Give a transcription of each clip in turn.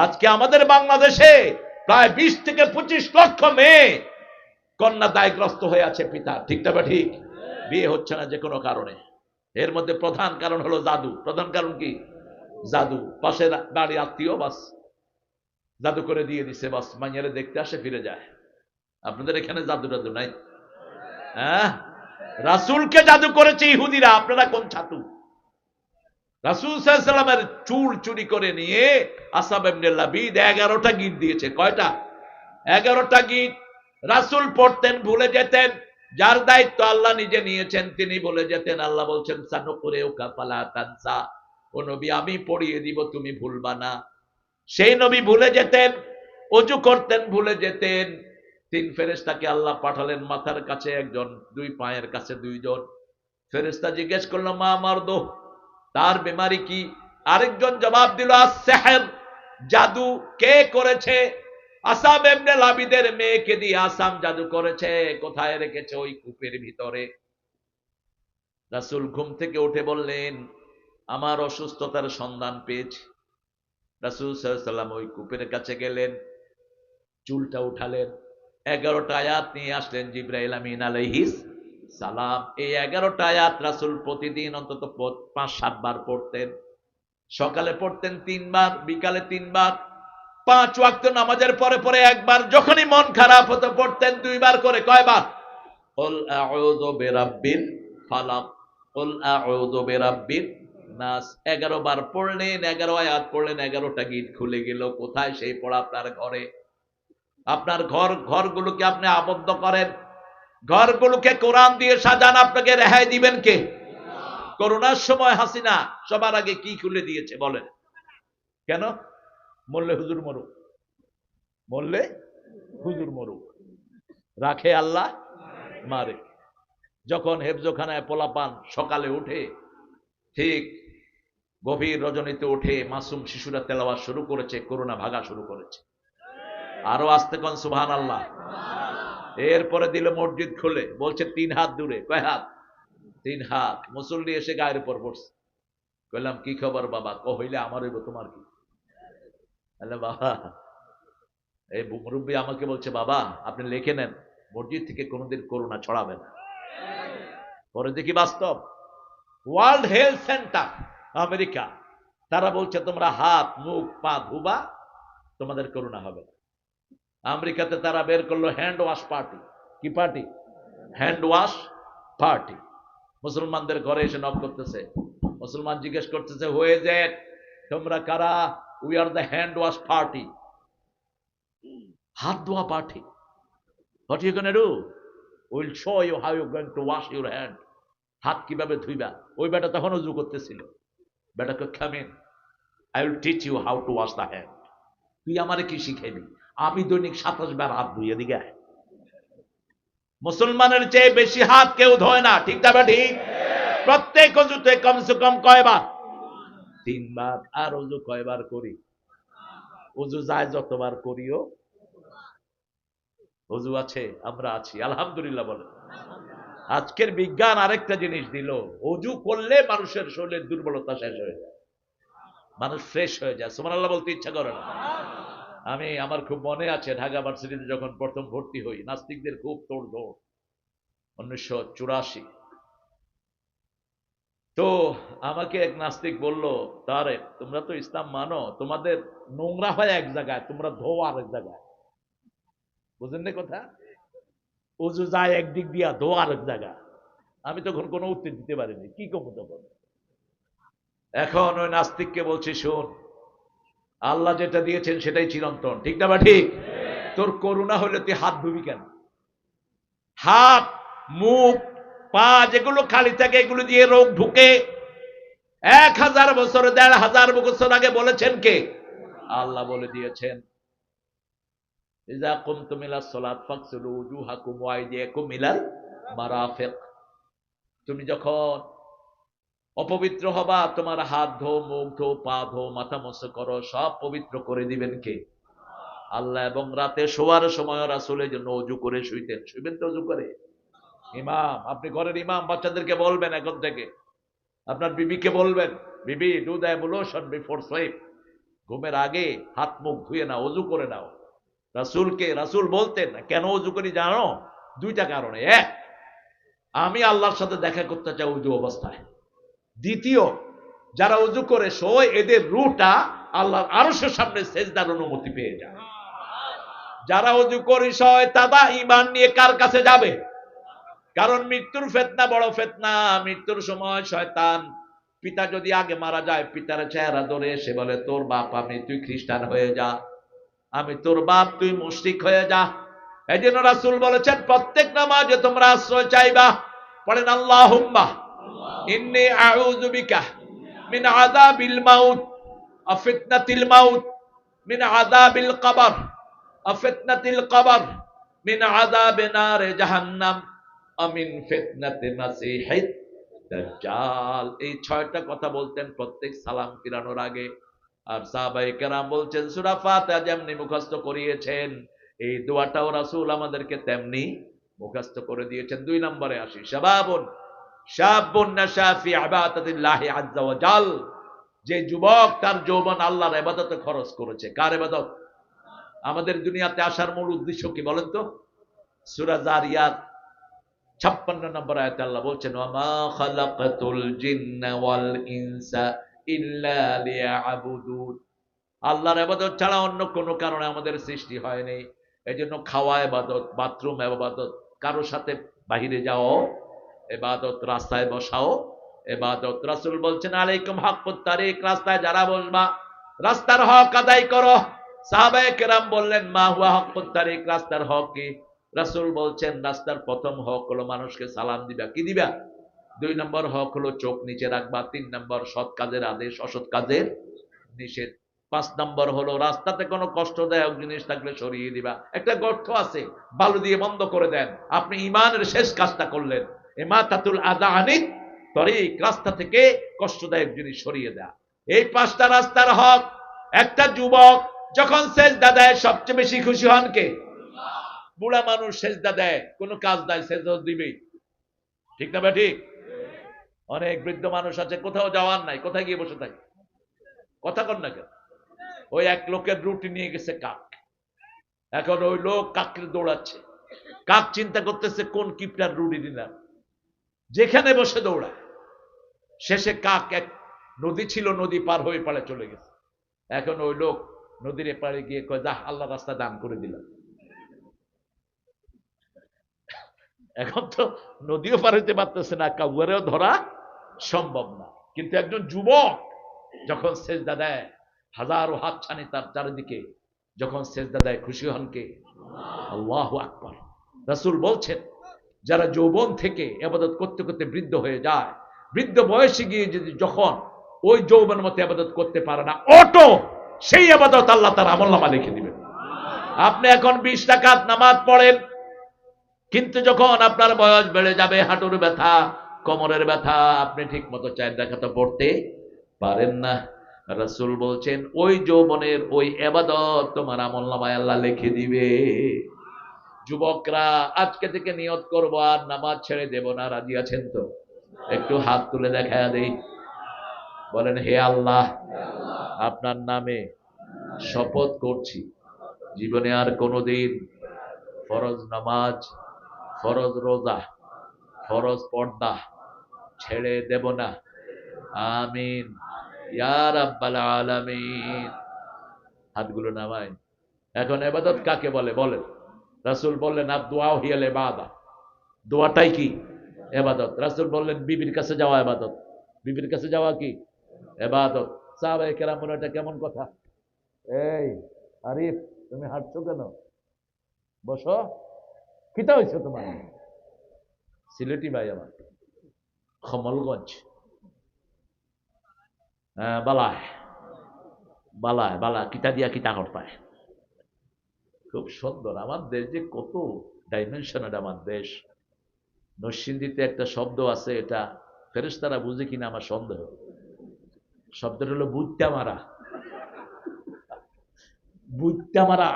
আজকে আমাদের বাংলাদেশে প্রায় 20 থেকে 25 লক্ষ মেয়ে কন্যা দায়গ্রস্ত হয়ে আছে পিতা, ঠিক না? ঠিক, বিয়ে হচ্ছে না যে কোনো কারণে। এর মধ্যে প্রধান কারণ হলো জাদু। প্রধান কারণ কি? জাদু। পাশের বাড়ি আত্মীয় বাস জাদু করে দিয়ে দিছে, বাস মাইয়ারে দেখতে আসে ফিরে যায়। আপনাদের এখানে জাদু টাদু নাই? হ্যাঁ, রাসূলকে জাদু করেছে ইহুদিরা, আপনারা কোন ছাতু? রাসূল সাল্লাল্লাহু আলাইহি ওয়াসাল্লামের চুল চুরি করে নিয়ে আসহাব ইবনে লাবিদ 11টা গীত দিয়েছে। কয়টা? 11টা গীত। রাসূল পড়তেন, ভুলে যেতেন। যার দায়িত্ব আল্লাহ নিজে নিয়েছেন তিনি ভুলে যেতেন। আল্লাহ বলছেন সানুকুরিউকা ফালা তানসা, ও নবী আমি পড়িয়ে দিব, তুমি ভুলবা না। সেই নবী ভুলে যেতেন, ওযু করতেন ভুলে যেতেন। 3 ফেরেশতাকে আল্লাহ পাঠালেন, মাথার কাছে একজন, 2 পায়ের কাছে 2 জন। ফেরেশতা জিজ্ঞেস করলো মা মারদো, তার বিমারি কি? আরেকজন জবাব দিল আস-সিহর, জাদু। কে করেছে? আসহাব ইবনে লাবিদের মেয়েকে দিয়ে আসাম জাদু করেছে। কোথায় রেখেছে? ওই কূপের ভিতরে। রাসূল ঘুম থেকে উঠে বললেন আমার অসুস্থতার সন্ধান পেয়েছি। রাসূল সাল্লাল্লাহু আলাইহি ওয়াসাল্লাম ওই কূপের কাছে গেলেন, চুলটা উঠালেন, 11টা আয়াত নিয়ে আসলেন জিবরাইল আমিন আলাইহিস সালাম। এই 11টা আয়াত রাসূল প্রতিদিন অন্তত 5-7 বার পড়তেন। সকালে পড়তেন 3 বার, বিকালে 3 বার, 5 ওয়াক্ত নামাজের পরে পরে একবার, যখনই মন খারাপ হতো পড়তেন 2 বার করে। কয়বার? কুল আউযু বিরাব্বিল ফালাক, কুল আউযু বিরাব্বিন নাস। 11 বার পড়লেন, 11 আয়াত পড়লেন, 11টা গীত খুলে গেল। কোথায় সেই পড়া? আপনার ঘরে। আপনার ঘরগুলোকে আপনি আবদ্ধ করেন, ঘরগুলোকে কোরআন দিয়ে সাজান। আপনাকে রেহাই দিবেন কে? করোনার সময় হাসিনা সবার আগে কি খুলে দিয়েছে বলেন? কেন? মরলে হুজুর মরুক, মরলে হুজুর মরুক, রাখে আল্লাহ মারে। যখন হেফজোখানায় পোলাপান সকালে উঠে, ঠিক গভীর রজনীতে উঠে মাসুম শিশুরা তেলাওয়াত শুরু করেছে, করোনা ভাগা শুরু করেছে। আরো আস্তে কোন সুবহানাল্লাহ। এরপরে দিল মসজিদ খুলে, বলছে 3 হাত দূরে। কয় হাত? 3 হাত। মুসল্লি এসে গায়ের উপর পড়ছে। কইলাম কি খবর বাবা? হইলে আমার হইব, তোমার কি? বাবা, এই মুরব্বী আমাকে বলছে বাবা আপনি লিখে নেন, মসজিদ থেকে কোনোদিন করোনা ছড়াবে না। পরে দেখি বাস্তব। ওয়ার্ল্ড হেলথ সেন্টার আমেরিকা, তারা বলছে তোমরা হাত মুখ পা ধুবা, তোমাদের করোনা হবে না। আমেরিকাতে তারা বের করলো হ্যান্ড ওয়াশ পার্টি। কি পার্টি? Hand wash party. মুসলমানদের ঘরে এসে নক করতেছে, মুসলমান জিজ্ঞেস করতেছে হয়ে যায় তোমরা কারা? We are the hand wash party. হাত ধোয়া party. What you gonna do? Will show you how you going to wash your hand. হাত কিভাবে ধুইবা। ওই বেটা তখন উযু করতেছিল। বেটাকে come in, I will teach you how to wash the hand. তুই আমারে কি শিখাইবি? আমি দৈনিক 27 বার হাত ধুই। এদিকে মুসলমানের চেয়ে বেশি হাত কেউ ধোয় না, ঠিক না? ঠিক। প্রত্যেক অজুতে কমসে কম কয়বার? 3 বার। আর অজু কয়বার করি? অজু যায় যতবার করিও। অজু আছে, আমরা আছি, আলহামদুলিল্লাহ বলেন। আজকের বিজ্ঞান আরেকটা জিনিস দিল, অজু করলে মানুষের শরীরের দুর্বলতা শেষ হয়ে যায়, মানুষ ফ্রেশ হয়ে যায়। সুবহানাল্লাহ বলতে ইচ্ছা করে না। আমার খুব মনে আছে ঢাকা ভার্সিটিতে যখন প্রথম ভর্তি হই, নাস্তিকদের খুব তোড়জোড় 1984। তো আমাকে এক নাস্তিক বলল, তারে তোমরা তো ইসলাম মানো, তোমাদের নোংরা হয় এক জায়গায়, তোমরা ধোয়া আরেক জায়গায়। বুঝেন না কথা? অজু যায় একদিক দিয়া, ধোয়া আরেক জায়গায়। আমি তখন কোনো উত্তর দিতে পারিনি, কি কমু তখন। এখন ওই নাস্তিককে বলছি শোন, আল্লাহ যেটা দিয়েছেন সেটাই চিরন্তন, ঠিক না? বা ঠিক। তোর করোনা হলে তুই হাত ধুবি কেন? হাত মুখ পা যেগুলো খালি থাকে এগুলো দিয়ে রোগ ঢুকে। 1000 বছর 1500 বছর আগে বলেছেন কে? আল্লাহ বলে দিয়েছেন ইযা কুমতুম ইলাস সালাত ফাগসিলু ওয়ুজুহাকুম ওয়া আইদিয়াকুম ইলাল মারাফিক। তুমি যখন অপবিত্র হবা, তোমার হাত ধো, মুখ ধো, পা ধো, মাথা মসে করো, সব পবিত্র করে দিবেন কে? আল্লাহ। এবং রাতে শোয়ার সময় রাসূলের জন্য ওযু করে শুইতেন। শুইবেন তো ওযু করে? ইমাম, আপনি ঘরের ইমাম, বাচ্চাদেরকে বলবেন এখন থেকে, আপনার বিবিকে বলবেন বিবি ডু দ্য অ্যাবলুশন বিফোর স্লিপ। ঘুমের আগে হাত মুখ ধুয়ে নাও, অজু করে নাও। রাসূল বলতেন না, কেন অজু করি জানো? দুইটা কারণে। এক, আমি আল্লাহর সাথে দেখা করতে চাই অজু অবস্থায়। দ্বিতীয়, যারা অজু করে শোয় এদের রূহটা আল্লাহর আরশের সামনে সেজদার অনুমতি পেয়ে যায়। যারা অজু করে শোয় তারা ঈমান নিয়ে কার কাছে যাবে? কারণ মৃত্যুর ফিতনা বড় ফিতনা। মৃত্যুর সময় শয়তান, পিতা যদি আগে মারা যায়, পিতার চেহারা ধরে এসে বলে, তোর বাপ আমি, তুই খ্রিস্টান হয়ে যা। আমি তোর বাপ, তুই মুশরিক হয়ে যা। এই জন্য রাসূল বলেছেন, প্রত্যেক নামাজে তোমরা আশ্রয় চাইবা। পড়েন আল্লাহুম্মা ইন্নী আউযু বিকা মিন আযাবিল মাউত ওয়া ফিতনাতিল মাউত, মিন আযাবিল কবর ওয়া ফিতনাতিল কবর, মিন আযাবি নারে জাহান্নাম ওয়া মিন ফিতনাতি মাসিহিদ দাজ্জাল। এই 6টা কথা বলতেন প্রত্যেক সালাম ফিরানোর আগে। আর সাহাবায়ে কেরাম বলছেন, সূরা ফাতিহা যেমনি মুখস্থ করিয়েছেন, এই দোয়াটাও রাসূল আমাদেরকে তেমনি মুখস্থ করে দিয়েছেন। 2 নম্বরে আসি, শাবুন নাশা ফি ইবাদাতিল্লাহি আযজা ওয়া জাল। যে যুবক তার যৌবন আল্লাহর ইবাদতে খরচ করেছে। কার ইবাদত? আমাদের দুনিয়াতে আসার মূল উদ্দেশ্য কি বলেন তো? সূরা জারিয়াত 56 নম্বর আয়াতে আল্লাহ বলছেন, ওয়া মা খালাকাতুল জিন্না ওয়াল ইনসা ইল্লা লিয়াবুদুন। আল্লাহর ইবাদত ছাড়া অন্য কোনো কারণে আমাদের সৃষ্টি হয়নি। এজন্য খাওয়া ইবাদত, বাথরুম ইবাদত, কারো সাথে বাহিরে যাও ইবাদত, রাস্তায় বসাও ইবাদত। রাসূল বলছেন, আলাইকুম হাক্কুত তারিক, রাস্তায় যারা বসবা রাস্তার হক আদায় করো। সাহাবায়ে কেরাম বললেন, মা হুয়া হাক্কুত তারিক, রাস্তার হক কি? রাসূল বলছেন, রাস্তার প্রথম হক হলো মানুষকে সালাম দিবা। কি দিবা? 2 নম্বর হক হলো চোখ নিচে রাখবা। 3 নম্বর সৎ কাজের আদেশ, অসৎ কাজের নিষেধ। 5 নম্বর হলো রাস্তাতে কোনো কষ্টদায়ক জিনিস থাকলে সরিয়ে দিবা। একটা গর্ত আছে, বালু দিয়ে বন্ধ করে দেন, আপনি ঈমানের শেষ কাজটা করলেন। ইমাতাতুল আযা আনিত তরিক, রাস্তা থেকে কষ্টদায়ক জিনিস সরিয়ে দেয়া। এই 5টা রাস্তার হক। একটা যুবক যখন সেজদা দেয় সবচেয়ে বেশি খুশি হন কে? বুড়া মানুষ সেজদা দেয়, কোনো কাজ নাই, সেজদা দিবেই। ঠিক না ঠিক? অনেক বৃদ্ধ মানুষ আছে, কোথাও যাওয়ার নাই, কোথায় গিয়ে বসে থাকে? কথা কন না কেন? ওই এক লোকের রুটি নিয়ে গেছে কাক। এখন ওই লোক কাককে দৌড়াচ্ছে। কাক চিন্তা করতেছে কোন কিপটার রুটি দিলাম, যেখানে বসে দৌড়ায়। শেষে কাক এক নদী ছিল, নদী পার হয়ে পারে চলে গেছে। এখন ওই লোক নদীর পাড়ে গিয়ে কয়, যা, আল্লাহ রাস্তা দান করে দিলাম। এখন তো নদীও পার হইতে পারতেছে না, কাউয়ারেও ধরা সম্ভব না। কিন্তু একজন যুবক যখন সেজদা দেয়, হাজারো হাতছানি তার চারিদিকে, যখন সেজদা দেয় খুশি হন কে? আল্লাহু আকবার। রাসূল বলছেন, যারা যৌবন থেকে ইবাদত করতে করতে বৃদ্ধ হয়ে যায়, বৃদ্ধ বয়সে গিয়ে যদি যখন ওই যৌবনের মতো ইবাদত করতে পারে না, অটো সেই ইবাদত আল্লাহ তার আমলনামা লিখে দিবেন। আপনি এখন 20 রাকাত নামাজ পড়েন, কিন্তু যখন আপনার বয়স বেড়ে যাবে, হাঁটুর ব্যথা, কোমরের ব্যথা, আপনি ঠিক মতো 4 রাকাত পড়তে পারেন না। রাসূল বলছেন, ওই যৌবনের ওই ইবাদত তোমার আমলনামায় আল্লাহ লিখে দিবে। যুবকরা আজকে থেকে নিয়ত করব, আর নামাজ ছেড়ে দেব না। রাজি আছেন তো? একটু হাত তুলে দেখা দেই, বলেন, হে আল্লাহ, আপনার নামে শপথ করছি, জীবনে আর কোনোদিন ফরজ নামাজ, ফরজ রোজা, ফরজ পর্দা ছেড়ে দেব না। আমিন ইয়া রাব্বাল আলামিন। হাতগুলো নামাই। এখন ইবাদত কাকে বলে বলেন? রাসূল বললেন, আদ-দুআ হিয়াল ইবাদা, দোয়াটাই কি? ইবাদত। রাসূল বললেন, বিবির কাছে যাওয়া ইবাদত। বিবির কাছে যাওয়া কি? ইবাদত। সাহাবায়ে কেরাম বলেন, এটা কেমন কথা? এই আরিফ, তুমি হাঁটছো কেন? বসো। কিতা হইছে তোমার? সিলেটি ভাই আমার, কমলগঞ্জ। বালায় বালায় বালা কিতা দিয়া কিতা করতায়। খুব সুন্দর। আমার দেশ যে কত ডাইমেনশনের আমার দেশ। নরসিংদীতে একটা শব্দ আছে, এটা ফেরেশতারা বুঝে কিনা আমার সন্দেহ। শব্দটা হলো বুঝটা মারা। বুঝটা মারা,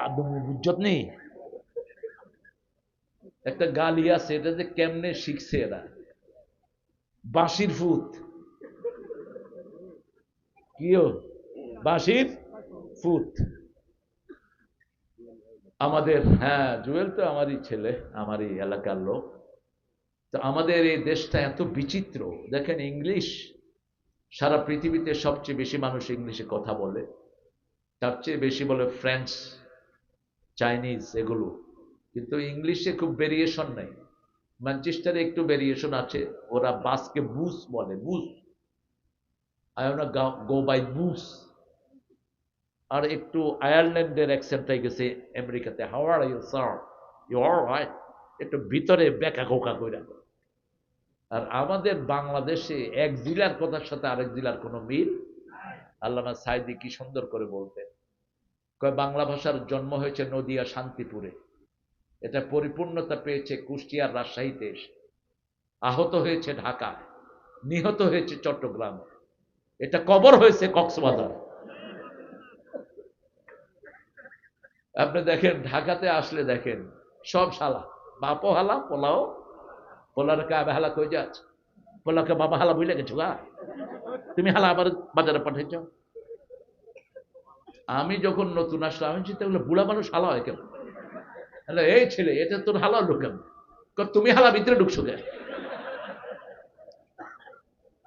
বুঝত নেই। একটা গালি আছে, এটা যে কেমনে শিখছে এরা। বাঁশির ফুত, কিও বাঁশির ফুত আমাদের, হ্যাঁ জুয়েল তো আমারই ছেলে, আমারই এলাকার লোক। তো আমাদের এই দেশটা এত বিচিত্র। দেখেন ইংলিশ, সারা পৃথিবীতে সবচেয়ে বেশি মানুষ ইংলিশে কথা বলে, তার চেয়ে বেশি বলে ফ্রেঞ্চ, চাইনিজ এগুলো। কিন্তু ইংলিশে খুব ভেরিয়েশন নাই। ম্যানচেস্টারে একটু ভেরিয়েশন আছে, ওরা বাসকে বুস বলে, bus. I want go by bus. আর একটু আয়ারল্যান্ডের অ্যাকসেন্টটাই গেছে আমেরিকাতে, how are you sir, you alright, একটু ভিতরে বেকা কোকা কইরা। আর আমাদের বাংলাদেশে এক জেলার কথার সাথে আরেক জেলার কোনো মিল। আল্লামা সাইদি কি সুন্দর করে বলতেন, কয় বাংলা ভাষার জন্ম হয়েছে নদিয়া শান্তিপুরে, এটা পরিপূর্ণতা পেয়েছে কুষ্টিয়ার রাজশাহীতে এসে, আহত হয়েছে ঢাকায়, নিহত হয়েছে চট্টগ্রামে, এটা কবর হয়েছে কক্সবাজার। আপনি দেখেন ঢাকাতে আসলে দেখেন সব শালা, বাপও হালা, পোলাও, পোলার কাবে হালা কই যাচ্ছে, পোলাকে বাবা হালা বুঝলে গেছো গা, তুমি হালা আবার বাজারে পাঠাইছ। আমি যখন নতুন আসলাম আমি চিন্তা করলাম বুড়া মানুষ হালা হয় কেন? এই ছেলে, এটা তোর হালা লোক কেন? তুমি হালা ভিতরে ঢুকছো কে?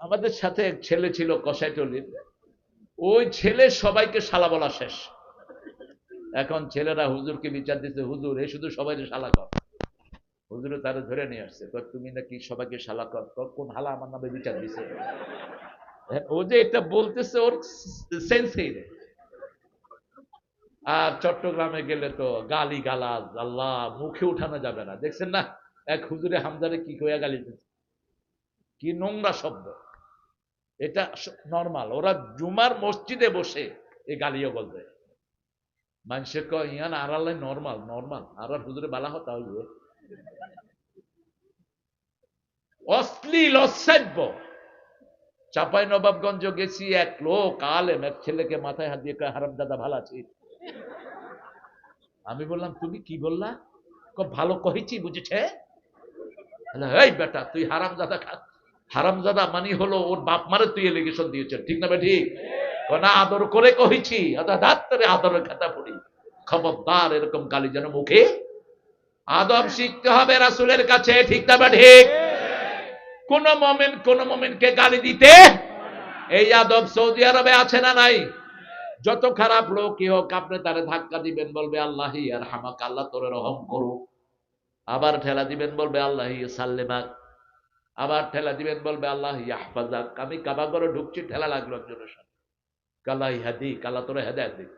আমাদের সাথে এক ছেলে ছিল কসাইটলির, ওই ছেলে সবাইকে শালা বলা শেষ। এখন ছেলেরা হুজুরকে বিচার দিচ্ছে, হুজুর এ শুধু সবাই শালা কর। হুজুরে তারা ধরে নিয়ে আসছে, তুমি নাকি সবাইকে শালা কর, কোন হালা আমার নামে বিচার দিছে? ও যে এটা বলতেছে ওর সেন্সেই নেই। আর চট্টগ্রামে গেলে তো গালি গালাজ, আল্লাহ, মুখে উঠানো যাবে না। দেখছেন না এক হুজুরে হামজারে কি কইয়া গালি দিচ্ছে, কি নোংরা শব্দ। এটা নর্মাল, ওরা জুমার মসজিদে বসে এই গালিও বলবে। মানুষে কয় ইয়ান আর আল্লাহ নর্মাল, নর্মাল আর হুজুরে বালা হতা হইবে। অশ্লীল, অসভ্য। চাপাই নবাবগঞ্জ গেছি, এক লোক আলেম এক ছেলেকে মাথায় হাত দিয়ে কয় হারামজাদা ভালো আছিস। আমি বললাম তুমি কি বললা? ভালো কহেছি বুঝেছে। এই বেটা তুই হারামজাদা খা, হারামজাদা মানি হলো ওর বাপ মারে তুই এলিগেশন দিয়েছেন, ঠিক না ঠিক? না আদর করে কহেছি, দাঁতরে আদরের খাতা পড়ি, খবরদার এরকম গালি যেন মুখে। আদব শিখতে হবে রাসূলের কাছে, ঠিক না ঠিক? কোন মোমেনকে গালি দিতে, এই আদব সৌদি আরবে আছে না নাই? যত খারাপ লোকই হোক আপনি তারে ধাক্কা দিবেন, বলবে আল্লাহি আর হামাক, আল্লাহ তোরে রহম করো। আবার ঠেলা দিবেন, বলবে আল্লাহি সাল্লেমাক। আবার ঠেলা দিবেন, বলবে আল্লাহ ইয়াহফাজাক। আমি কাবা ঘরে ঢুকছি, ঠেলা লাগলো একজনের সাথে, কাল্লাহ হাদিক, আল্লাহ তোরে হেদায়েত দিক।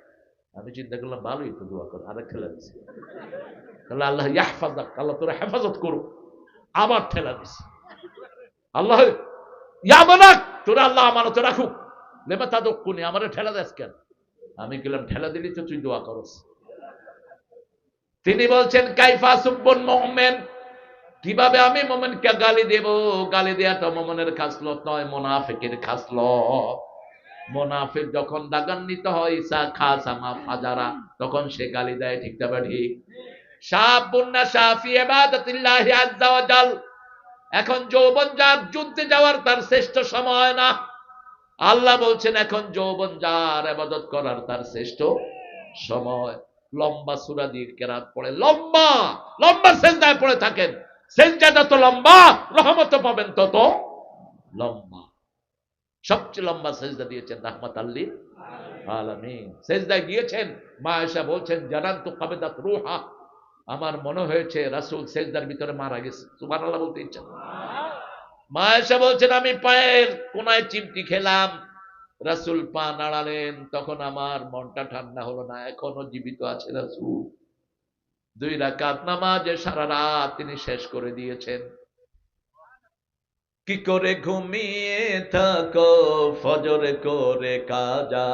আমি চিন্তা করলাম ভালোই তো দোয়া কর, আরেক ঠেলা দিছে, তাহলে আল্লাহ ইয়াহফাজাক, আল্লাহ তোরে হেফাজত করো। আবার ঠেলা দিছে, আল্লাহ ইয়ামানাক, তোরা আল্লাহ আমানতে রাখুক। লেমা তাদুকুনি, আমারে ঠেলা দেস কেন? আমি গেলাম, ঠেলা দিলি তো তুই দোয়া করস। তিনি বলছেন কাইফা সুব্বুল মুমিন, কিভাবে আমি মুমিনকে গালি দেব? গালি দেওয়াটা মুমিনের খাসলত নয়, মুনাফিকের খাসলত। মুনাফিক যখন দাগান্বিত হয় ইসা খাসামা ফাজারা, তখন সে গালি দেয়, ঠিক না ঠিক? শাবুন নাশা ফি ইবাদাতিল্লাহি আযজা ওয়া জাল। এখন যৌবন যার, যুদ্ধে যাওয়ার তার শ্রেষ্ঠ সময় না। আল্লাহ বলছেন এখন যৌবন যার, ইবাদত করার তার শ্রেষ্ঠ সময়। লম্বা সূরা দিয়ে কেরাত পড়ে, লম্বা লম্বা সিজদায় পড়ে থাকেন। সিজদা যত লম্বা রহমত পাবেন তত লম্বা। সবচেয়ে লম্বা সিজদা দিয়েছেন রাহমাতাল লিল আলামিন। সিজদায় গিয়েছেন, মা আয়েশা বলছেন জানান্তু কাবাদাত রূহা, আমার মনে হয়েছে রাসূল সিজদার ভিতরে মারা গেছে। সুবহানাল্লাহ বলতে ইচ্ছা। মা আয়েশা বলছেন আমি পায়ের কোনায় চিমটি খেলাম, রাসূল পা নাড়ালেন, তখন আমার মনটা ঠান্ডা হলো না, এখনো জীবিত আছে রাসূল। 2 রাকাত নামাজে সারা রাত তিনি শেষ করে দিয়েছেন। কি করে ঘুমিয়ে থাকো ফজর করে কাজা,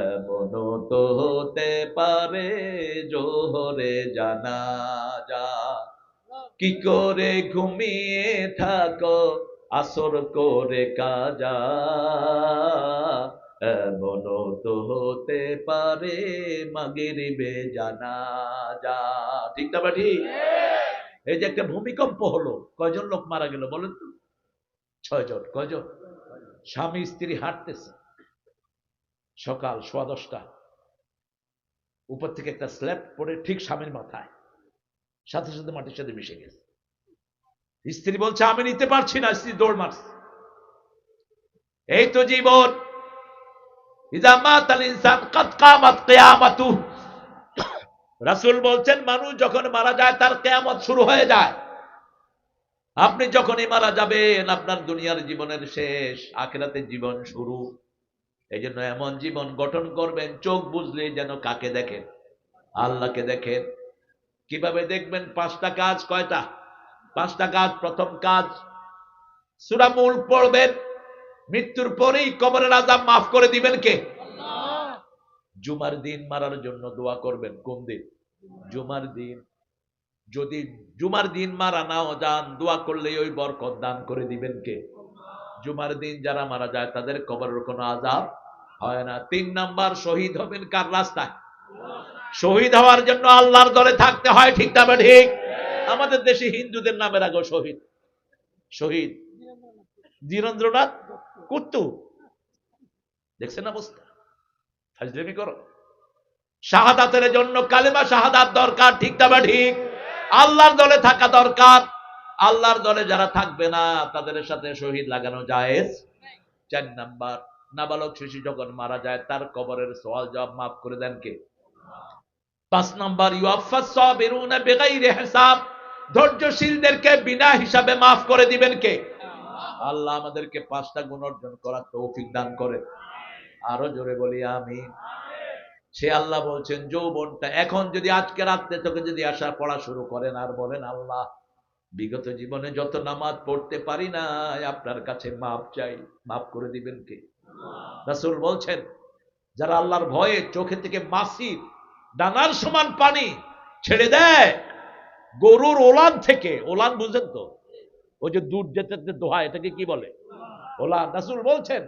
এমন তো হতে পারে জোহরে জানাজা। কি করে ঘুমিয়ে থাকো আসর করে কাজা, এমন তো হতে পারে মাগরিবে জানাজা, ঠিক না ঠিক? এই যে একটা ভূমিকম্প হলো, কয়জন লোক মারা গেল বলেন তো? 6 জন। কয়জন? স্বামী স্ত্রী হাঁটতেছে, সকাল 10:15, উপর থেকে একটা স্ল্যাব পড়ে ঠিক স্বামীর মাথায়, সাথে সাথে মাটির সাথে মিশে গেছে। স্ত্রী বলছে আমি নিতে পারছি না, স্ত্রী দৌড় মারছে। এই তো জীবন। ইযা মাতাল ইনসান কাদ কামাত কিয়ামাতুহু। রাসূল বলছেন মানুষ যখন মারা যায় তার কিয়ামত শুরু হয়ে যায়। আপনি যখনই মারা যাবেন আপনার দুনিয়ার জীবনের শেষ, আখিরাতের জীবন শুরু। এই জন্য এমন জীবন গঠন করবেন চোখ বুঝলে যেন কাকে দেখেন? আল্লাহকে দেখেন। কিভাবে দেখবেন? 5টা কাজ। কয়টা? 5টা কাজ। প্রথম কাজ, সূরা মুল্ক পড়বেন। মৃত্যুর পরেই কবরের আযাব মাফ করে দিবেন কে? আল্লাহ। জুমার দিন মারার জন্য দোয়া করবেন। কোন দিন? জুমার দিন। যদি জুমার দিন মারা নাও যান, দোয়া করলে ওই বরকত দান করে দিবেন কে? জুমার দিন যারা মারা যায় তাদের কবরের কোনো আযাব হয় না। 3 নাম্বার, শহীদ হবেন কার রাস্তায়? শহীদ হওয়ার জন্য আল্লাহর দলে থাকতে হয়। ঠিক না ঠিক? আমাদের দেশে হিন্দুদের নামের আগে শহীদ। শহীদ ধীরেন্দ্রনাথ কুট্টু, দেখছেন অবস্থা? ফাজলামি করো। শাহাদাতের জন্য কালেমা শাহাদাত দরকার। ঠিক না ঠিক? আল্লাহর দলে থাকা দরকার। আল্লাহর দলে যারা থাকবে না তাদের সাথে শহীদ লাগানো জায়েজ। 4 নাম্বার, নাবালক শিশু যখন মারা যায় তার কবরের সওয়াল জবাব মাফ করে দেন কে? 5 নাম্বার, ইউআফাস সাবিরুনা বিগাইরি হিসাব। ধৈর্যশীলদেরকে বিনা হিসাবে মাফ করে দিবেন কে? আল্লাহ আমাদেরকে 5টা গুণ অর্জন করার তৌফিক দান করে। আরো জোরে বলি আমিন। সে আল্লাহ বলছেন যৌবনটা এখন যদি আজকে রাতে তোকে যদি আসা পড়া শুরু করেন আর বলেন আল্লাহ বিগত জীবনে যত নামাজ পড়তে পারি না আপনার কাছে মাপ চাই, মাফ করে দিবেন কে? রাসূল বলছেন যারা আল্লাহর ভয়ে চোখে থেকে মাসির ডানার সমান পানি ছেড়ে দেয় গরুর ওলান থেকে, ওলান বুঝেন তো, ওই যে দুধ যেতে দোহা, এটাকে কি বলে? ওলান। রাসূল বলছেন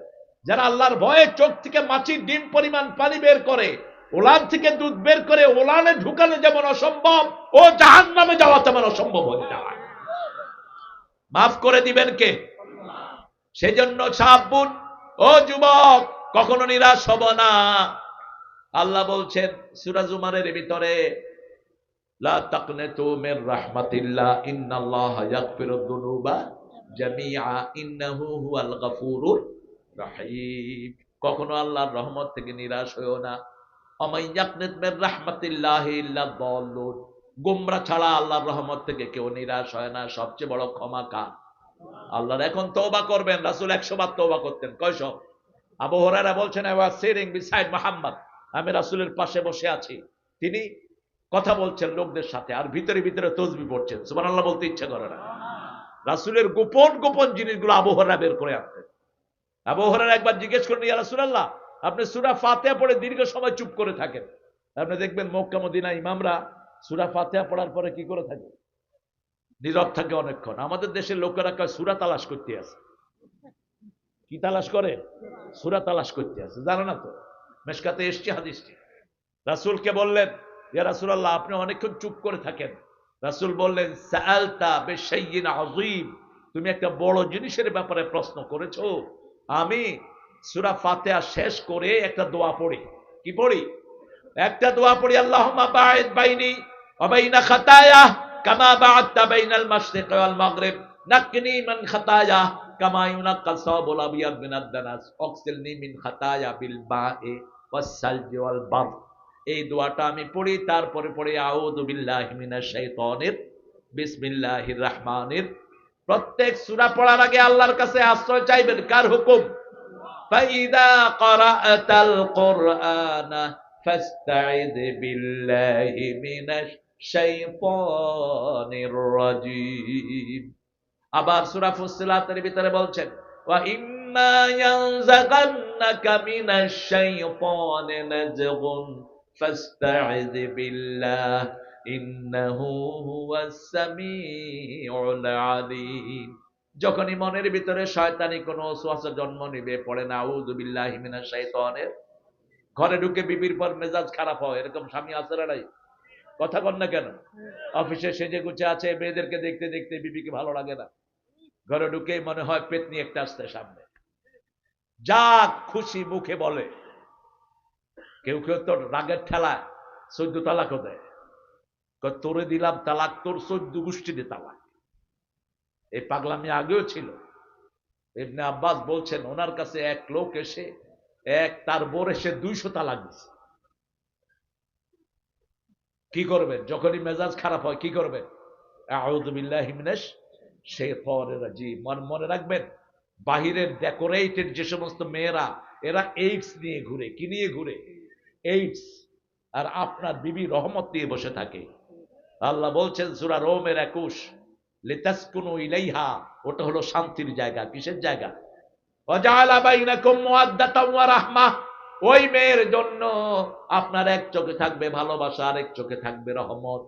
যারা আল্লাহর ভয়ে চোখ থেকে মাছির ডিম পরিমাণ পানি বের করে, ওলান থেকে দুধ বের করে ওলানে ঢুকানো যেমন অসম্ভব, ও জাহান্নামে যাওয়া তেমন অসম্ভব হয়ে যায়। মাফ করে দিবেন কে? সেজন্য সাবুন, ও যুবক, কখনো নিরাশ হব না। আল্লাহ বলছেন সূরা জুমারের ভিতরে লা তাকনাতু মির রাহমাতিল্লাহ ইন্নাল্লাহা ইয়াগফিরুদ যুনুবা জামিআ ইন্নাহু হুয়াল গফুরুর রহিম। কখনো আল্লাহর রহমত থেকে নিরাশ হইও না। ওমাই ইয়াকনাত মির রাহমাতিল্লাহি ইল্লা দাল্লুন। গোমরা ছাড়া আল্লাহর রহমত থেকে কেউ নিরাশ হয় না। সবচেয়ে বড় ক্ষমা কার? আল্লাহর। এখন তওবা করবেন। রাসূল 100 বার তওবা করতেন। কয়শ? আবু হুরায়রা বলছেন I was sitting beside Muhammad, আমি রাসূলের পাশে বসে আছি, তিনি কথা বলছেন লোকদের সাথে আর ভিতরে ভিতরে তাসবিহ পড়ছেন। সুবহানাল্লাহ বলতে ইচ্ছা করে না। রাসূলের গোপন গোপন জিনিসগুলো আবু হুরায়রা বের করে আনতেন। আবু হুরায়রা একবার জিজ্ঞেস করলেন ইয়া রাসূলুল্লাহ আপনি সূরা ফাতিহা পড়ে দীর্ঘ সময় চুপ করে থাকেন। আপনি দেখবেন মক্কা মদিনা ইমামরা সূরা ফাতিহা পড়ার পরে কি করে থাকে? নীরব থাকে অনেকক্ষণ। আমাদের দেশের লোকেরা কয় সূরা তালাশ করতে আছে। কি তালাশ করে? সূরা তালাশ করতে আছে। জানো না তো? মিশকাতে এসছে হাদিসটি। রাসূলকে বললেন ইয়া রাসূলুল্লাহ আপনি অনেকক্ষণ চুপ করে থাকেন। রাসূল বললেন সাআলতা বিশাইইন আযীম, তুমি একটা বড় জিনিসের ব্যাপারে প্রশ্ন করেছো। আমি সূরা ফাতিহা শেষ করে একটা দোয়া পড়ি। কি পড়ি? একটা দোয়া পড়ি, আল্লাহুম্মা বা'id বাইনি ওয়া বাইনা খাতায়া কামা বা'আদতা বাইনাল মাশরিক ওয়াল মাগরিব নাক্কিনি মিন খাতায়া কামা ইউনাক্কাস সাওবুল আবিয়াদ মিনাদ দানাস ওয়াগসিলনি মিন খাতায়া বিল মা'i ওয়াস সালজি ওয়াল বার। এই দোয়াটা আমি পড়ি, তারপরে পড়ি আউযু বিল্লাহি মিনাশ শাইতানির বিসমিল্লাহির রাহমানির। প্রত্যেক সূরা পড়ার আগে আল্লাহর কাছে আশ্রয় চাইবেন। কার হুকুম? ফাইদা ক্বারাআতাল কুরআনা ফাস্তাইয বিল্লাহি মিনাশ শাইতানির রাজীম। আবার সূরা ফুসসিলাতের ভিতরে বলছেন ওয়া ইম্মা ইয়ানজাগান্নাকা মিনাশ শাইতানি নাজগুন ফাস্তাইয বিল্লাহ ইন্নাহু হুয়াস সামিউল আলীম। যখনই মনের ভিতরে শয়তানি কোনো ওয়াসওয়াসা জন্ম নিবে পড়ে না আউযু বিল্লাহি মিনাশ শাইতানির। ঘরে ঢুকে বিবির পর মেজাজ খারাপ হয়, এরকম স্বামী আছে না নাই? কথা কন না কেন? অফিসে সেজে গুছে আছে, মেয়েদেরকে দেখতে দেখতে বিবিকে ভালো লাগে না। ঘরে ঢুকেই মনে হয় পেতনি একটা আসছে সামনে। যা খুশি মুখে বলে। কেউ কেউ তো রাগের ঠেলায় 14 তালাকও দেয়, তোরে দিলাম তালাক, তোর 14 গোষ্ঠীতে তালাক। এই পাগলামি আগেও ছিল। ইবনে আব্বাস বলছেন ওনার কাছে এক লোক এসে তার বোর এসে 200 তালাক দিছে। কি করবেন যখনই মেজাজ খারাপ হয়? কি করবেন? আউযু বিল্লাহি মিনাশ শাইতানির রাজিম। মনে রাখবেন, বাহিরের ডেকোরেটেড যে সমস্ত মেয়েরা, এরা এইডস নিয়ে ঘুরে। কি নিয়ে ঘুরে? এইডস। আর আপনার বিবি রহমত নিয়ে বসে থাকে। আল্লাহ বলছেন সূরা রোমের 21, লিতাসকুনু ইলাইহা, ওটা হলো শান্তির জায়গা। কিসের জায়গা? ওয়াজআলা বাইনাকুম মুওয়াদ্দাতাও ওয়া রাহমাহ, ওই মেয়ের জন্য আপনার এক চোখে থাকবে ভালোবাসা, আর এক চোখে থাকবে রহমত।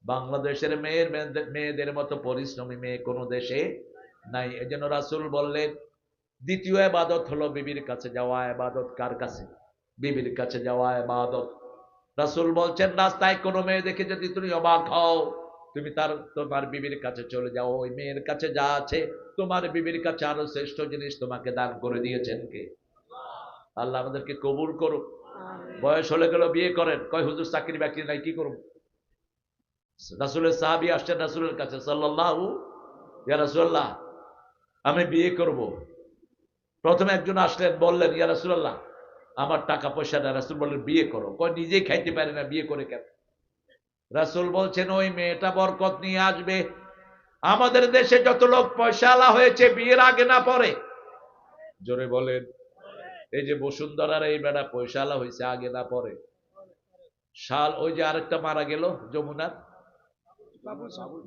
বাংলাদেশের মেয়েদের মতো পরিশ্রমী মেয়ে কোন দেশে নাই। এজন্য রাসূল বললেন দ্বিতীয় ইবাদত হলো বিবির কাছে যাওয়া। ইবাদত কার কাছে? বিবির কাছে যাওয়া ইবাদত। রাসূল বলছেন রাস্তায় কোনো মেয়ে দেখে যদি তুমি অবাক হও, তুমি তোমার বিবির কাছে চলে যাও। ওই মেয়ের কাছে যা আছে তোমার বিবির কাছে আরো শ্রেষ্ঠ জিনিস তোমাকে দান করে দিয়েছেন কে? আল্লাহ আমাদেরকে কবুল করুক। বয়স হলে গেল বিয়ে করেন, কয় হুজুর চাকরি বাকরি নাই, কি করব? রাসূলের সাহাবী আসছেন রাসূলের কাছে, সাল্লাল্লাহু ইয়া রাসূলুল্লাহ আমি বিয়ে করব। প্রথমে একজন আসলেন, বললেন ইয়া রাসূলুল্লাহ আমার টাকা পয়সা না। রাসূল বললেন বিয়ে করো। কয় নিজেই খাইতে পারে না, বিয়ে করে কেন? রাসূল বলছেন ওই মেয়েটা বরকত নিয়ে আসবে। আমাদের দেশে যত লোক পয়সাওয়ালা হয়েছে বিয়ের আগে না পরে? জোরে বলেন। এই যে বসুন্ধরার এই বেটা পয়সাওয়ালা হয়েছে আগে না পরে? ওই যে আরেকটা মারা গেল যমুনার,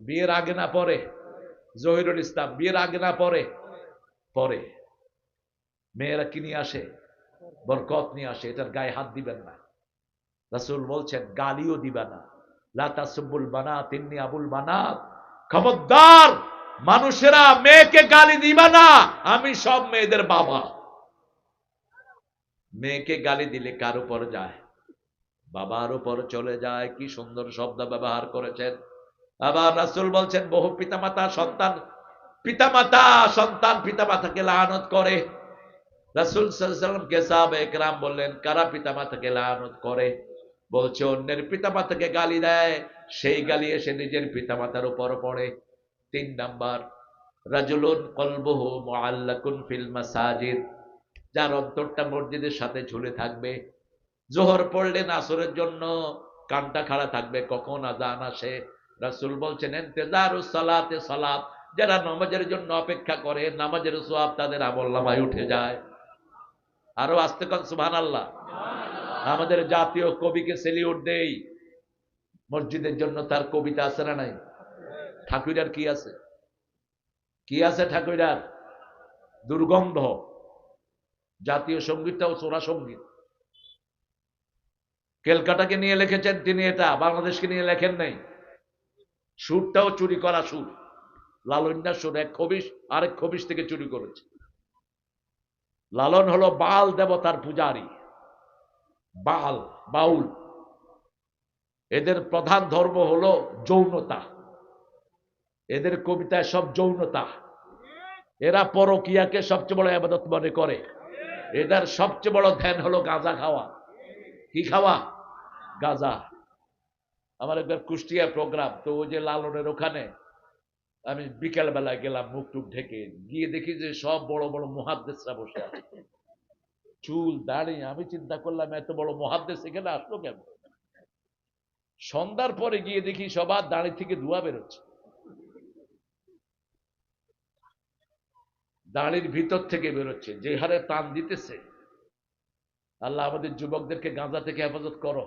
বিয়ের আগে না পরে? জহিরুল ইসলাম, বিয়ের আগে না পরে? পরে। মেয়েরা কি নিয়ে আসে? বরকত নিয়ে আসে। এটার গায়ে হাত দিবেন না। রাসূল বলছেন গালিও দিবা না। লা তাসুবুল বানাত ইন্নী আবুল বানাত, খবরদার মানুষেরা মেয়েকে গালি দিবা না, আমি সব মেয়েদের বাবা। মেয়েকে গালি দিলে কার উপর যায়? বাবার উপর চলে যায়। কি সুন্দর শব্দ ব্যবহার করেছেন। আবার রাসূল বলছেন বহু পিতামাতা সন্তান পিতামাতাকে লানত করে। রাসূল সাল্লাল্লাহু আলাইহি ওয়াসাল্লামকে সাহাবায়ে কেরাম বললেন কারা পিতামাতাকে লানত করে? বলছে অন্যের পিতামাতাকে গালি দেয়, সেই গালি এসে নিজের পিতামাতার উপর পড়ে। 3 নাম্বার, রাজুলুন কলবুহু মুআল্লাকুন ফিল মাসাজিদ, যার অন্তরটা মসজিদের সাথে ঝুলে থাকবে। জোহর পড়লে আসরের জন্য কানটা খাড়া থাকবে, কখন আযান আসে। রাসূল বলছেন ইন্তেজারুস সালাতে সালাত, যারা নামাজের জন্য অপেক্ষা করে নামাজের সওয়াব তাদের আমলনামায় উঠে যায়। আরো আস্তে কোন সুবহানাল্লাহ। আমাদের জাতীয় কবিকে সেলিউট দেই। মসজিদের জন্য তার কবিতা আছে না নাই? ঠাকুরার কি আছে? কি আছে ঠাকুরার? দুর্গন্ধ। জাতীয় সঙ্গীতটাও চোরা সঙ্গীত। ক্যালকাটাকে নিয়ে লিখেছেন তিনি, এটা বাংলাদেশকে নিয়ে লেখেন নাই। সুরটাও চুরি করা সুর, লালন্যার সুর। এক খবিশ আরেক খবিশ থেকে চুরি করেছে। লালন হলো বাল দেবতার পূজারী, বাউল। এদের প্রধান ধর্ম হলো যৌনতা। এদের কবিতায় সব যৌনতা। এরা পরকিয়াকে সবচেয়ে বড় ইবাদত মনে করে। এদের সবচেয়ে বড় ধ্যান হলো গাঁজা খাওয়া। কি খাওয়া? গাঁজা। আমার একবার কুষ্টিয়া প্রোগ্রাম, তো ওই যে লালনের ওখানে আমি বিকেল বেলায় গেলাম মুখ টুক ঢেকে, গিয়ে দেখি যে সব বড় বড় মুহাদ্দিসরা বসে আছে, চুল দাড়ি। আমি চিন্তা করলাম এত বড় মুহাদ্দিস এখানে আসলো কেন? সন্ধ্যার পরে গিয়ে দেখি সবার দাড়ি থেকে ধোঁয়া বেরোচ্ছে, দাড়ির ভিতর থেকে বেরোচ্ছে, যে হারে টান দিতেছে। আল্লাহ আমাদের যুবকদেরকে গাঁজা থেকে হেফাজত করো।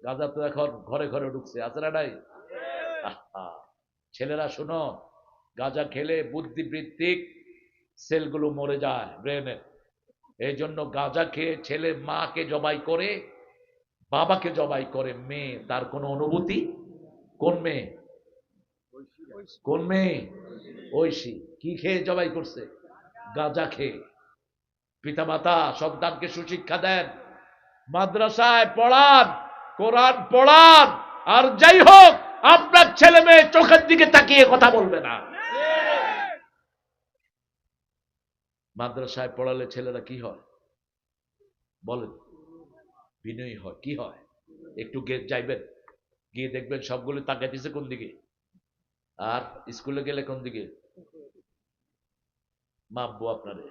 গাঁজা তো এখন ঘরে ঘরে ঢুকছে, আছে না নাই? ছেলেরা শোনো, গাঁজা খেলে বুদ্ধিবৃত্তিক সেলগুলো মরে যায় ব্রেনের। এই জন্য গাঁজা খেয়ে ছেলে মাকে জবাই করে, বাবাকে জবাই করে। মেয়ে তার কোনো অনুভূতি? কোন মেয়ে? কোন মেয়ে? ঐশী। কি খেয়ে জবাই করছে? গাঁজা খেয়ে। পিতামাতা সন্তানকে সুশিক্ষা দেন, মাদ্রাসায় পড়ান, কোরআন পড়ান। আর যাই হোক, আপনার ছেলে মেয়ে চোখের দিকে তাকিয়ে কথা বলবে না। মাদ্রাসায় পড়ালে ছেলেরা কি হয় বলেন? বিনয়ী হয়। কি হয়? একটু যাইবেন, গিয়ে দেখবেন সবগুলো তাকাইতেছে কোন দিকে, আর স্কুলে গেলে কোন দিকে। মাপবো আপনারে,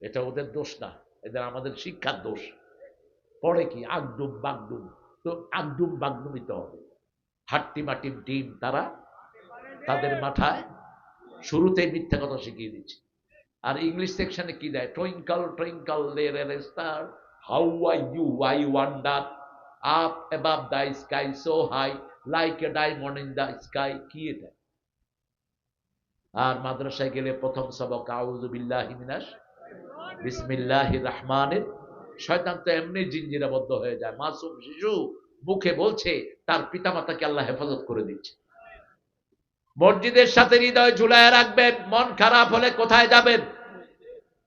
এটা ওদের দোষ না, এদের আমাদের শিক্ষার দোষ। পড়ে কি আগডুম বাগডুম, তো আগডুম বাগডুমিতে হবে। হাট্টি মাটিম টিম তারা তাদের মাথায় শুরুতেই মিথ্যা কথা শিখিয়ে দিচ্ছে। আর ইংলিশ সেকশনে কি দেয়? Twinkle twinkle little star how are you I wonder up above the sky so high like a diamond in the sky. কি এটা? আর মাদ্রাসায় গেলে প্রথম সবক আউযু বিল্লাহি মিনাশ বিসমিল্লাহির রহমানির। শয়তান তো এমনি জিঞ্জিরাবদ্ধ হয়ে যায়। মাসুম শিশু মুখে বলছে তার পিতামাতাকে আল্লাহ হেফাজত করে দিচ্ছে। মসজিদের সাথে হৃদয় ঝুলায় রাখবেন। মন খারাপ হলে কোথায় যাবেন?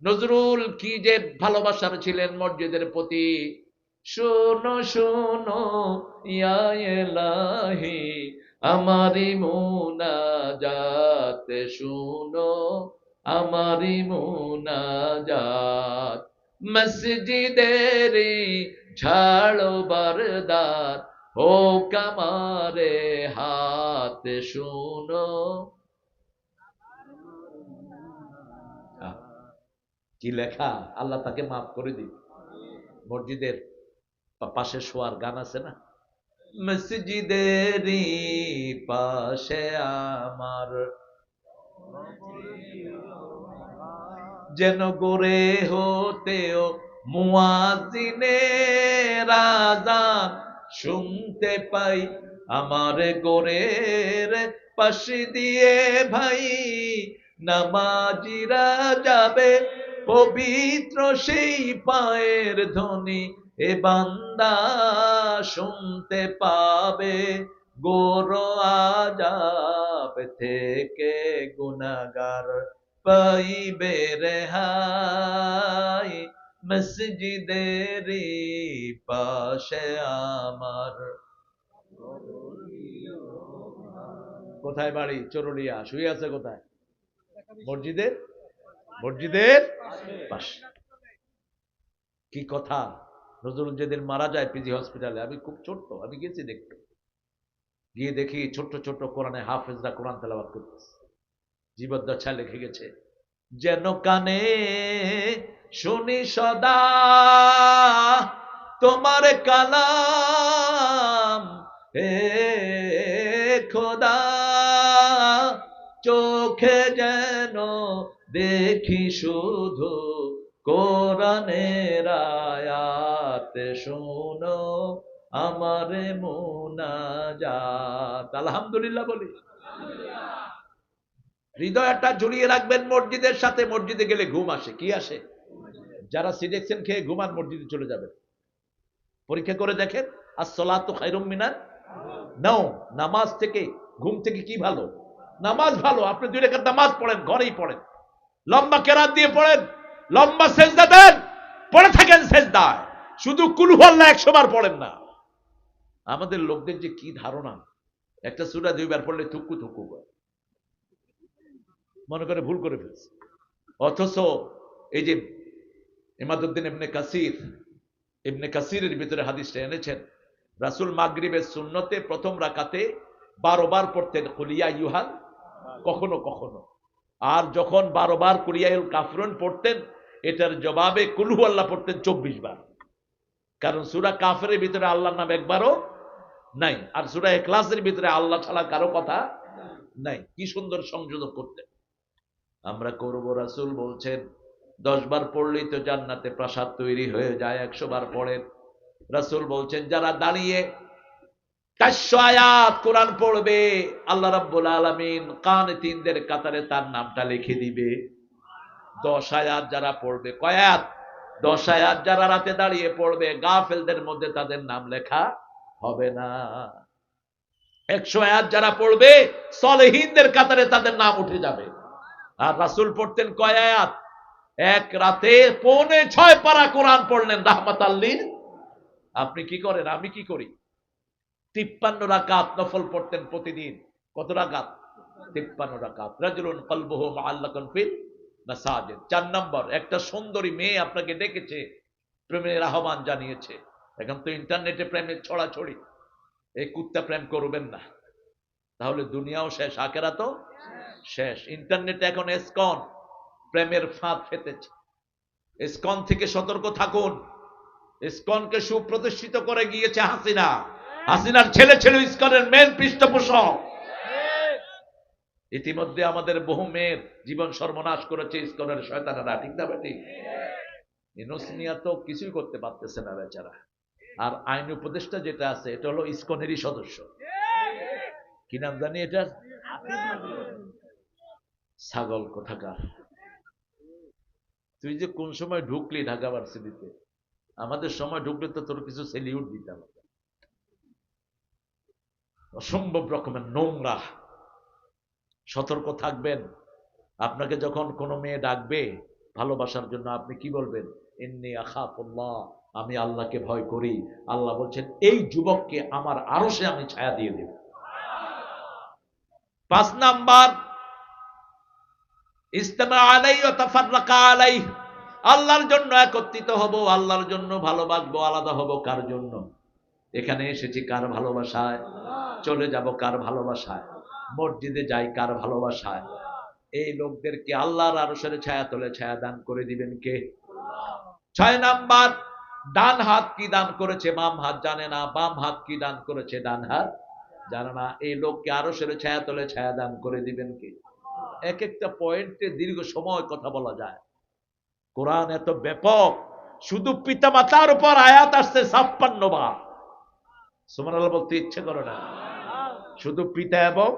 নজরুল কি যে ভালোবাসার ছিলেন মসজিদের প্রতি। শোনো শোনো ইয়া ইলাহি আমারি মুনাজাত, শোনো আমারি মুনাজাত, মসজিদেরি ঝাড়ো বারদার ও কামারে হাত, শোনো। কি লেখা, আল্লাহ তাকে মাফ করে দিন। মসজিদের পাশে শোয়ার গান আছে না, মসজিদেরই পাশে আমার যেন গোরে হতেও মুয়াজ্জিনের আযান শুনতে পাই, আমার গোরের পাশ দিয়ে ভাই নামাজিরা যাবে, পবিত্র সেই পায়ের ধ্বনি এ বান্দা শুনতে পাবে, গোর আযাব থেকে গুনাহগার পাইবে রেহাই, মসজিদেরই পাশে আমার। কোথায় বাড়ি? চরুলিয়া। শুয়ে আছে কোথায়? মসজিদের মসজিদের পাশে। কি কথা! নজরুল যেদিন মারা যায় পিজি হসপিটালে, আমি খুব ছোট্ট, আমি গেছি দেখতে, গিয়ে দেখি ছোট্ট ছোট্ট কোরআনে হাফেজরা কোরআন তেলাওয়াত করতেছে। জীবদ্দশায় লিখে গেছে, যেন কানে শুনি সদা তোমার কালাম হে খোদা, চোখে যেন দেখি শুধু কোরআনের আয়াত, শোনো আমার মুনাজাত। আলহামদুলিল্লাহ বলি। হৃদয়টা ঝুলিয়ে রাখবেন মসজিদের সাথে। মসজিদে গেলে ঘুম আসে। কি আসে? যারা সিলেকশন খেয়ে ঘুমান মসজিদে চলে যাবেন। পরীক্ষা করে দেখেন, আসসালাতু খায়রুম মিনান নাওম, নামাজ থেকে ঘুম থেকে কি ভালো? নামাজ ভালো। আপনি 2 রাকাত নামাজ পড়েন, ঘরেই পড়েন, লম্বা কেরাত দিয়ে পড়েন, লম্বা সেজদা দেন, পড়ে থাকেন সেজদায়, শুধু কুল হুয়াল্লাহ 100 বার পড়েন না। আমাদের লোকদের যে কি ধারণা, একটা সূরা 2 বার পড়লে থুকু থুকু করে মনে করে ভুল করে ফেলছে। অথচ এই যে ইমাদউদ্দিন ইবনে কাসিরের ভিতরে হাদিসটা এনেছেন, রাসূল মাগরিবের সুন্নতে প্রথম রাকাতে 12 বার পড়তেন কুলিয়া ইউহাল, কখনো কখনো। আর যখন 12 বার কুলিয়াউল কাফরুন পড়তেন, এটার জবাবে কুল হুয়াল্লাহ পড়তেন 24 বার। কারণ সূরা কাফিরের ভিতরে আল্লাহর নাম একবারও নাই, আর সূরা ইখলাসের ভিতরে আল্লাহ ছাড়া কারো কথা নাই। কি সুন্দর সংযোজন করতেন। আমরা করব। রাসূল বলছেন 10 বার পড়লেই তো জান্নাতে প্রাসাদ তৈরি হয়ে যায়, 100 বার পড়েন। রাসূল বলছেন যারা দাঁড়িয়ে 400 আয়াত কোরআন পড়বে, আল্লাহ রাব্বুল আলামিন কানিতিনদের কাতারে তার নামটা লিখে দিবে। 10 আয়াত যারা পড়বে, কয় আয়াত? 10 আয়াত যারা রাতে দাঁড়িয়ে পড়বে, গাফেলদের মধ্যে তাদের নাম লেখা হবে না। 100 আয়াত যারা পড়বে, সলেহিনদের কাতারে তাদের নাম উঠে যাবে। আর রাসূল পড়তেন কয় আয়াত? এক রাতে 6.25 পারা কোরআন পড়লেন রাহমাতাল লিল। আপনি কি করেন? আমি কি করি? 53 রাকাত নফল পড়তেন প্রতিদিন। কত রাকাত? 53 রাকাত। রাজুলুন কলবুহু মুআল্লাকুন ফিল মাসাজিদ। 4 নম্বর, একটা সুন্দরী মেয়ে আপনাকে ডেকেছে, প্রেমের আহ্বান জানিয়েছে। এখন তো ইন্টারনেটে প্রেমের ছড়াছড়ি, এই কুত্তা প্রেম করবেন না, তাহলে দুনিয়াও শেষ, আখেরাতও শেষ। ইন্টারনেটে এখন এসকন প্রেমের ফাঁদ ফেতেছে। এসকন থেকে সতর্ক থাকুন। ইসকনকে সুপ্রতিষ্ঠিত করে গিয়েছে হাসিনা। হাসিনার ছেলে ছিল ইসকনের মেন পৃষ্ঠপোষক। ইতিমধ্যে আমাদের বহু মেয়ের জীবন সর্বনাশ করেছে ইসকনের শয়তানেরা, ঠিক না বেটি? ইউনূস মিয়া তো কিছুই করতে পারতেছে না বেচারা। আর আইন উপদেষ্টা যেটা আছে এটা হলো ইসকনেরই সদস্য। কি নাম জানি এটা? ছাগল কোথাকার। তুই যে কোন সময় ঢুকলি ঢাকা ভার্সিটিতে, আমাদের সময় ঢুকলে তো তোর কিছু সেলিউট দিতাম। অসম্ভব রকমের নোংরা। সতর্ক থাকবেন। আপনাকে যখন কোনো মেয়ে ডাকবে ভালোবাসার জন্য, আপনি কি বলবেন? ইন্নী আখাফুল্লাহ, আমি আল্লাহকে ভয় করি। আল্লাহ বলছেন এই যুবককে আমার আরশে আমি ছায়া দিয়ে দেব। 5 নাম্বার, ইজতামা আলাইহি ওয়া তাফাররাকা আলাইহি, আল্লাহর জন্য একত্রিত হব, আল্লাহর জন্য ভালোবাসবো। আলাদা হব কার জন্য? এখানে এসেছি কার ভালোবাসায়, চলে যাব কার ভালোবাসায়, মসজিদে যাই কার ভালোবাসায়। এই লোকদেরকে আল্লাহর আরশের ছায়া তলে ছায়া দান করে দিবেন কে? 6 নাম্বার, ডান হাত কি দান করেছে বাম হাত জানে না, বাম হাত কি দান করেছে ডান হাত জানে না। এই লোককে আরশের ছায়া তলে ছায়া দান করে দিবেন কে? এক একটা পয়েন্টে দীর্ঘ সময় কথা বলা যায়। কোরআন এত ব্যাপক, শুধু পিতা মাতার উপর আয়াত আসছে 56 বার। সুবহানাল্লাহ বলতে ইচ্ছে করে না? শুধু পিতা এবং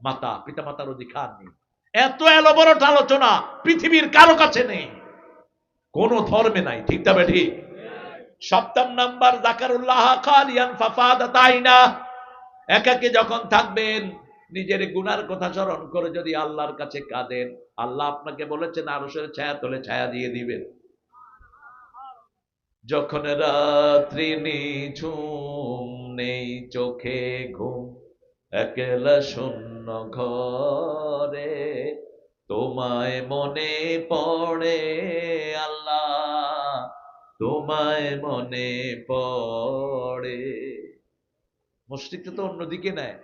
মাতা, পিতা মাতার অধিকার নেই। এত এলোবরট আলোচনা পৃথিবীর কারো কাছে নেই, কোন ধর্মে নাই, ঠিক তবে ঠিক। 7 নাম্বার, যাকারুল্লাহ খালিয়ান ফাফাদাত আইনা, একাকে যখন থাকবেন নিজের গুনার কথা স্মরণ করে যদি আল্লাহর কাছে কাঁদেন, আল্লাহ আপনাকে বলেছেন আরশের ছায়া তলে ছায়া দিয়ে দিবেন। যখন রাত্রি নিঝুম, নেই চোখে ঘুম, একলা শূন্য ঘরে, তোমায় মনে পড়ে আল্লাহ, তোমায় মনে পড়ে। মসজিদে তো অন্যদিকে নেয়,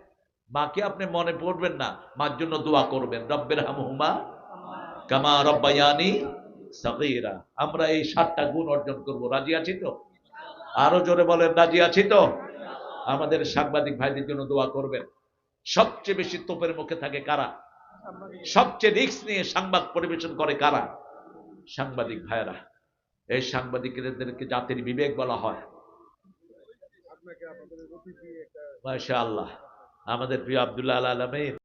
মাকে আপনি মনে পড়বেন না, মার জন্য দোয়া করবেন, রব্বির হামহুমা কামা রব্বায়ানি সগীরা। আমরা এই 7টা গুণ অর্জন করব, রাজি আছি তো? আরো জোরে বলেন, রাজি আছি তো? আমাদের সাংবাদিক ভাইদের জন্য দোয়া করবেন। সবচেয়ে বেশি তোপের মুখে থাকে কারা? সবচেয়ে রিস্ক নিয়ে সংবাদ পরিবেশন করে কারা? সাংবাদিক ভাইরা। এই সাংবাদিকদেরকে জাতির বিবেক বলা হয়। মাশাআল্লাহ, আমাদের প্রিয় আব্দুল্লাহ আল আলামিন